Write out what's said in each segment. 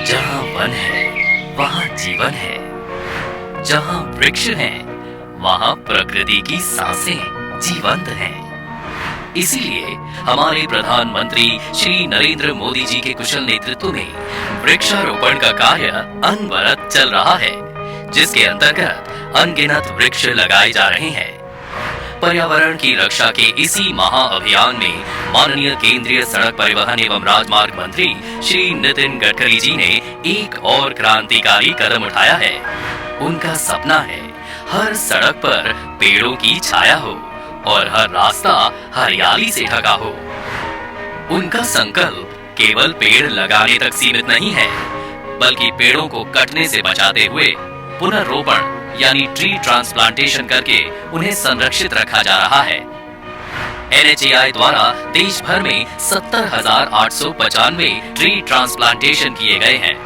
जहाँ वन है वहाँ जीवन है, जहाँ वृक्ष हैं वहाँ प्रकृति की सांसें जीवंत हैं। इसीलिए हमारे प्रधानमंत्री श्री नरेंद्र मोदी जी के कुशल नेतृत्व में वृक्षारोपण का कार्य अनवरत चल रहा है, जिसके अंतर्गत अनगिनत वृक्ष लगाए जा रहे हैं। पर्यावरण की रक्षा के इसी महाअभियान में माननीय केंद्रीय सड़क परिवहन एवं राजमार्ग मंत्री श्री नितिन गडकरी जी ने एक और क्रांतिकारी कदम उठाया है। उनका सपना है हर सड़क पर पेड़ों की छाया हो और हर रास्ता हरियाली से ढका हो। उनका संकल्प केवल पेड़ लगाने तक सीमित नहीं है, बल्कि पेड़ों को कटने से बचाते हुए पुनर्रोपण यानी ट्री ट्रांसप्लांटेशन करके उन्हें संरक्षित रखा जा रहा है। NHAI द्वारा देश भर में 70,895 ट्री ट्रांसप्लांटेशन किए गए हैं।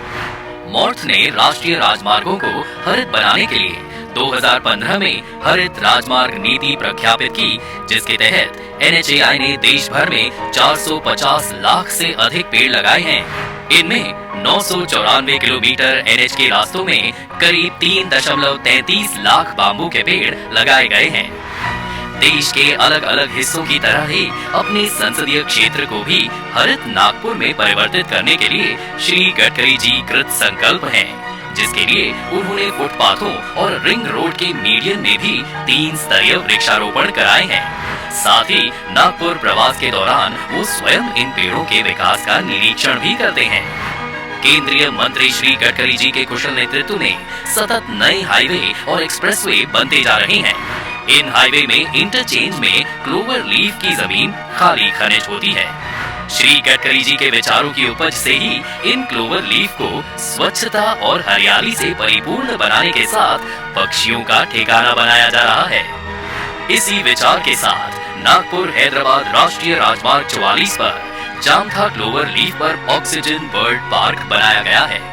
मॉर्थ ने राष्ट्रीय राजमार्गों को हरित बनाने के लिए 2015 में हरित राजमार्ग नीति प्रख्यापित की, जिसके तहत NHAI ने देश भर में 450 लाख से अधिक पेड़ लगाए हैं। इनमें 994 किलोमीटर NH के रास्तों में करीब 3.33 लाख बाम्बू के पेड़ लगाए गए हैं। देश के अलग अलग हिस्सों की तरह ही अपने संसदीय क्षेत्र को भी हरित नागपुर में परिवर्तित करने के लिए श्री गडकरी जी कृत संकल्प हैं, जिसके लिए उन्होंने फुटपाथों और रिंग रोड के मीडियन में भी 3 स्तरीय वृक्षारोपण कराए हैं। साथ ही नागपुर प्रवास के दौरान वो स्वयं इन पेड़ों के विकास का निरीक्षण भी करते हैं। केंद्रीय मंत्री श्री गडकरी जी के कुशल नेतृत्व में सतत नए हाईवे और एक्सप्रेसवे बनते जा रहे हैं। इन हाईवे में इंटरचेंज में क्लोवर लीफ की जमीन खाली खनिज होती है। श्री गडकरी जी के विचारों की उपज से ही इन क्लोवर लीफ को स्वच्छता और हरियाली से परिपूर्ण बनाने के साथ पक्षियों का ठिकाना बनाया जा रहा है। इसी विचार के साथ नागपुर हैदराबाद राष्ट्रीय राजमार्ग 44 पर जामथा क्लोवर लीफ पर ऑक्सीजन बर्ड पार्क बनाया गया है।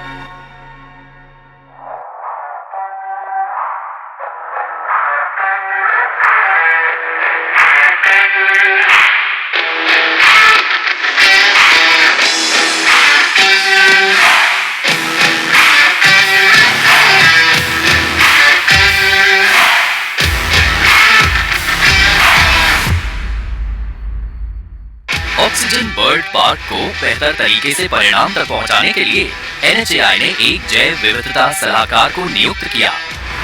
ऑक्सीजन बर्ड पार्क को बेहतर तरीके से परिणाम तक पहुंचाने के लिए NHAI ने एक जैव विविधता सलाहकार को नियुक्त किया,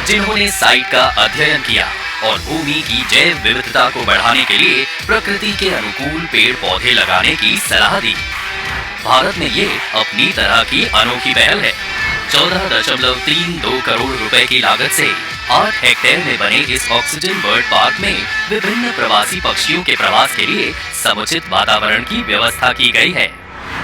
जिन्होंने साइट का अध्ययन किया और भूमि की जैव विविधता को बढ़ाने के लिए प्रकृति के अनुकूल पेड़ पौधे लगाने की सलाह दी। भारत में ये अपनी तरह की अनोखी पहल है। 14.32 करोड़ रुपए की लागत से 8 हेक्टेयर में बने इस ऑक्सीजन बर्ड पार्क में विभिन्न प्रवासी पक्षियों के प्रवास के लिए समुचित वातावरण की व्यवस्था की गई है।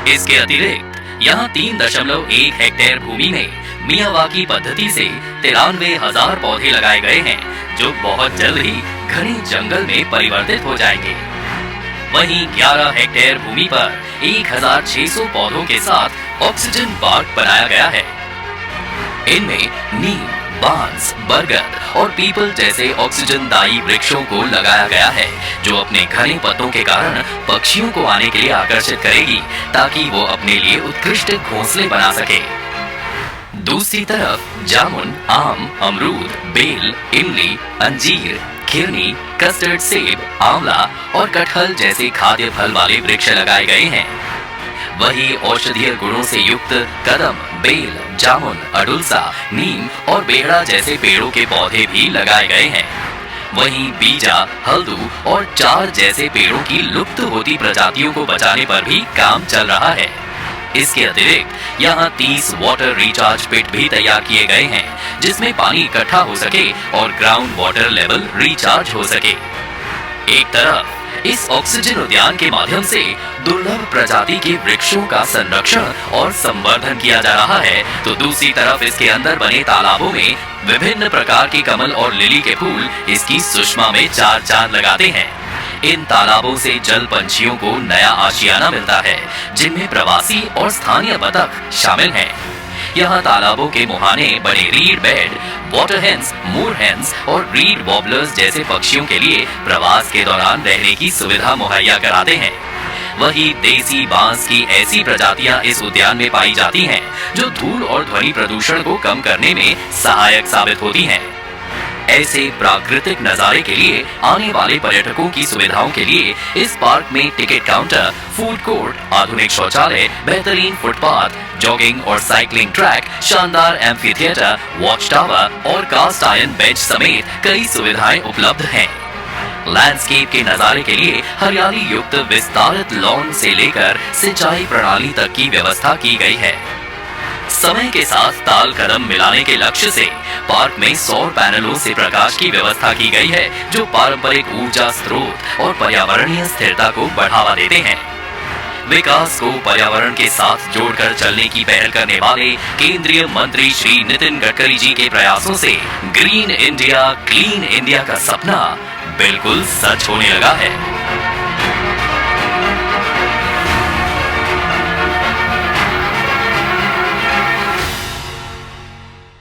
इसके अतिरिक्त यहाँ 3.1 हेक्टेयर भूमि में मियावाकी पद्धति से 93,000 पौधे लगाए गए हैं, जो बहुत जल्द ही घने जंगल में परिवर्तित हो जाएंगे। वहीं 11 हेक्टेयर भूमि पर 1,600 पौधों के साथ ऑक्सीजन पार्क बनाया गया है। इनमें नीम, बांस, बरगद और पीपल जैसे ऑक्सीजनदायी वृक्षों को लगाया गया है, जो अपने घने पत्तों के कारण पक्षियों को आने के लिए आकर्षित करेगी, ताकि वो अपने लिए उत्कृष्ट घोंसले बना सके। दूसरी तरफ जामुन, आम, अमरूद, बेल, इमली, अंजीर, खिरनी, कस्टर्ड सेब, आंवला और कटहल जैसे खाद्य फल वाले वृक्ष लगाए गए हैं। वही औषधीय गुणों से युक्त कदम, बेल, जामुन, अडुलसा, नीम और बेहड़ा जैसे पेड़ों के पौधे भी लगाए गए हैं। वहीं बीजा, हल्दू और चार जैसे पेड़ों की लुप्त होती प्रजातियों को बचाने पर भी काम चल रहा है। इसके अतिरिक्त यहाँ 30 वाटर रिचार्ज पिट भी तैयार किए गए हैं, जिसमें पानी इकट्ठा हो सके और ग्राउंड वाटर लेवल रिचार्ज हो सके। एक तरफ इस ऑक्सीजन उद्यान के माध्यम से दुर्लभ प्रजाति के वृक्षों का संरक्षण और संवर्धन किया जा रहा है, तो दूसरी तरफ इसके अंदर बने तालाबों में विभिन्न प्रकार के कमल और लिली के फूल इसकी सुषमा में चार चांद लगाते हैं। इन तालाबों से जल पंछियों को नया आशियाना मिलता है, जिनमें प्रवासी और स्थानीय बतख शामिल हैं। यहाँ तालाबों के मुहाने बड़े रीड बेड, वाटर हेन्स, मूर हेन्स और रीड वॉबलर्स जैसे पक्षियों के लिए प्रवास के दौरान रहने की सुविधा मुहैया कराते हैं। वहीं देसी बांस की ऐसी प्रजातियां इस उद्यान में पाई जाती हैं जो धूल और ध्वनि प्रदूषण को कम करने में सहायक साबित होती हैं। ऐसे प्राकृतिक नजारे के लिए आने वाले पर्यटकों की सुविधाओं के लिए इस पार्क में टिकट काउंटर, फूड कोर्ट, आधुनिक शौचालय, बेहतरीन फुटपाथ, जॉगिंग और साइकिलिंग ट्रैक, शानदार एम्फी थिएटर, वॉच टावर और कास्ट आयरन बेंच समेत कई सुविधाएं उपलब्ध हैं। लैंडस्केप के नजारे के लिए हरियाली युक्त विस्तारित लॉन से लेकर सिंचाई प्रणाली तक की व्यवस्था की गई है। समय के साथ ताल कदम मिलाने के लक्ष्य से पार्क में सौर पैनलों से प्रकाश की व्यवस्था की गई है, जो पारंपरिक ऊर्जा स्रोत और पर्यावरणीय स्थिरता को बढ़ावा देते हैं। विकास को पर्यावरण के साथ जोड़कर चलने की पहल करने वाले केंद्रीय मंत्री श्री नितिन गडकरी जी के प्रयासों से ग्रीन इंडिया, क्लीन इंडिया का सपना बिल्कुल सच होने लगा है।